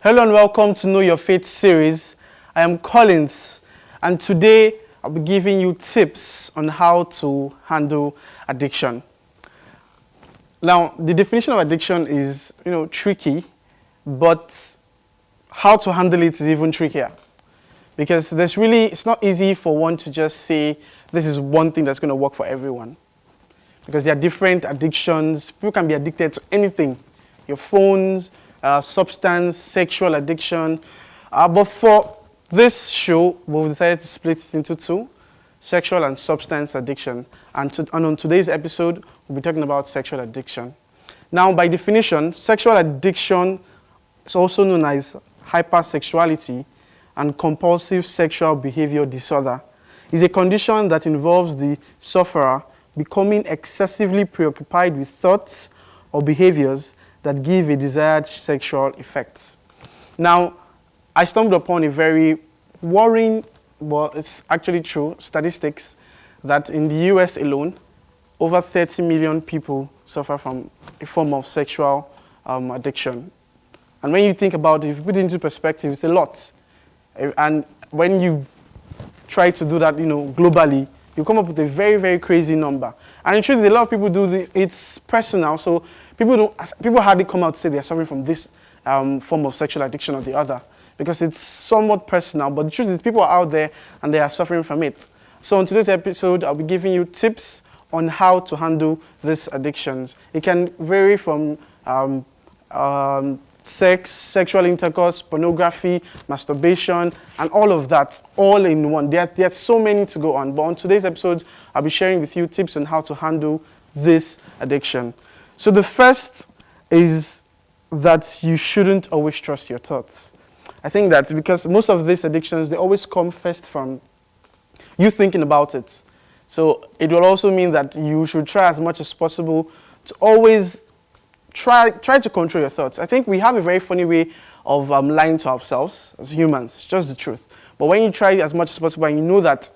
Hello and welcome to Know Your Faith series. I am Collins, and today I'll be giving you tips on how to handle addiction. Now, the definition of addiction is, tricky, but how to handle it is even trickier. Because it's not easy for one to just say, this is one thing that's going to work for everyone. Because there are different addictions. People can be addicted to anything. Your phones, substance, sexual addiction. But for this show, we've decided to split it into two, sexual and substance addiction. And on today's episode, we'll be talking about sexual addiction. Now, by definition, sexual addiction is also known as hypersexuality and compulsive sexual behavior disorder. It's a condition that involves the sufferer becoming excessively preoccupied with thoughts or behaviors that give a desired sexual effect. Now, I stumbled upon a very worrying, but it's actually true, statistics that in the US alone, over 30 million people suffer from a form of sexual addiction. And when you think about it, if you put it into perspective, it's a lot. And when you try to do that, globally, you come up with a very, very crazy number. And in truth, a lot of people do this. It's personal, so people hardly come out to say they're suffering from this form of sexual addiction or the other, because it's somewhat personal. But the truth is, people are out there and they are suffering from it. So in today's episode, I'll be giving you tips on how to handle these addictions. It can vary from sex, sexual intercourse, pornography, masturbation, and all of that, all in one. There's so many to go on. But on today's episodes, I'll be sharing with you tips on how to handle this addiction. So the first is that you shouldn't always trust your thoughts. I think that because most of these addictions, they always come first from you thinking about it. So it will also mean that you should try as much as possible to always try to control your thoughts. I think we have a very funny way of lying to ourselves as humans, just the truth. But when you try as much as possible and you know that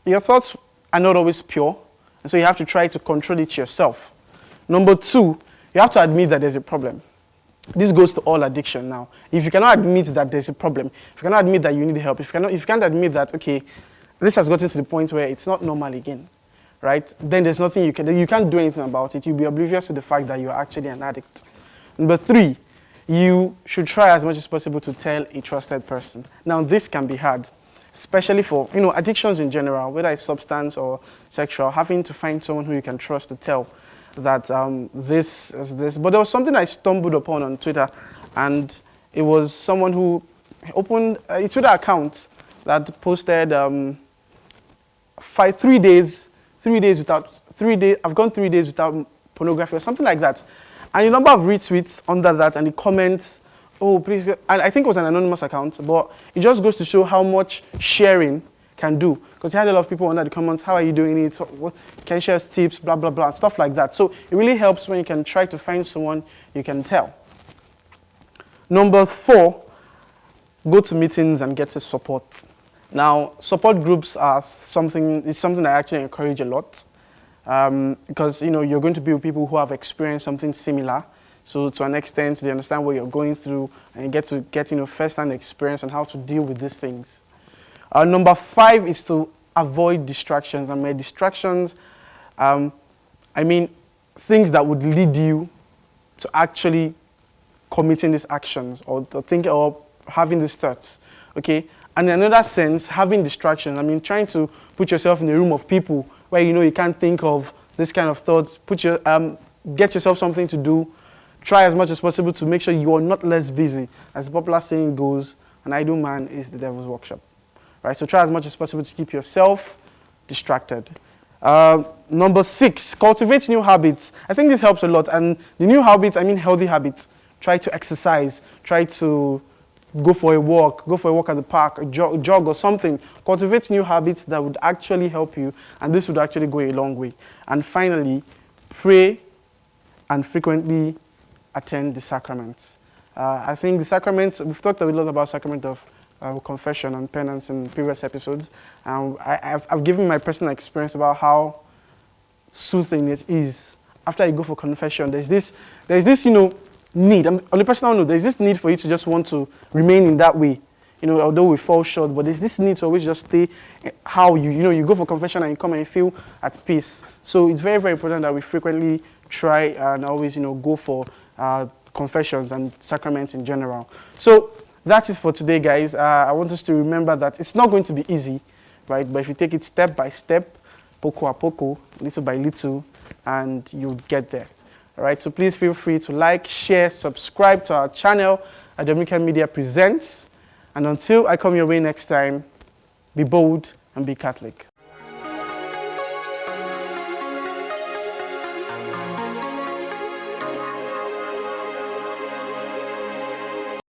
your thoughts are not always pure, and so you have to try to control it yourself. Number two, you have to admit that there's a problem. This goes to all addiction now. If you cannot admit that there's a problem, if you cannot admit that you need help, if you can't admit that, okay, this has gotten to the point where it's not normal again, right? Then there's nothing you can't do anything about it. You'll be oblivious to the fact that you're actually an addict. Number three, you should try as much as possible to tell a trusted person. Now, this can be hard, especially for, addictions in general, whether it's substance or sexual, having to find someone who you can trust to tell that this is this. But there was something I stumbled upon on Twitter, and it was someone who opened a Twitter account that posted I've gone 3 days without pornography or something like that. And a number of retweets under that and the comments, oh, please, and I think it was an anonymous account, but it just goes to show how much sharing can do. Because you had a lot of people under the comments, how are you doing it? What, can you share tips, blah, blah, blah, stuff like that. So it really helps when you can try to find someone you can tell. Number four, go to meetings and get the support. Now, support groups are something I actually encourage a lot because, you're going to be with people who have experienced something similar. So to an extent, they understand what you're going through and you get to get, first-hand experience on how to deal with these things. Number five is to avoid distractions. And by distractions, I mean things that would lead you to actually committing these actions or having these thoughts, okay? And in another sense, having distractions, trying to put yourself in a room of people where you can't think of this kind of thoughts, get yourself something to do, try as much as possible to make sure you are not less busy. As the popular saying goes, an idle man is the devil's workshop, right? So try as much as possible to keep yourself distracted. Number six, cultivate new habits. I think this helps a lot. And the new habits, healthy habits. Try to exercise, try to go for a walk at the park, jog or something. Cultivate new habits that would actually help you, and this would actually go a long way. And finally, pray and frequently attend the sacraments. I think the sacraments, we've talked a lot about sacrament of confession and penance in previous episodes. I've given my personal experience about how soothing it is. After you go for confession, there's this need. On a personal note, there's this need for you to just want to remain in that way. You know, although we fall short, but there's this need to always just stay how you go for confession and you come and you feel at peace. So it's very, very important that we frequently try and always, go for confessions and sacraments in general. So that is for today, guys. I want us to remember that it's not going to be easy, right? But if you take it step by step, poco a poco, little by little, and you'll get there. All right, so please feel free to like, share, subscribe to our channel at Dominican Media Presents. And until I come your way next time, be bold and be Catholic.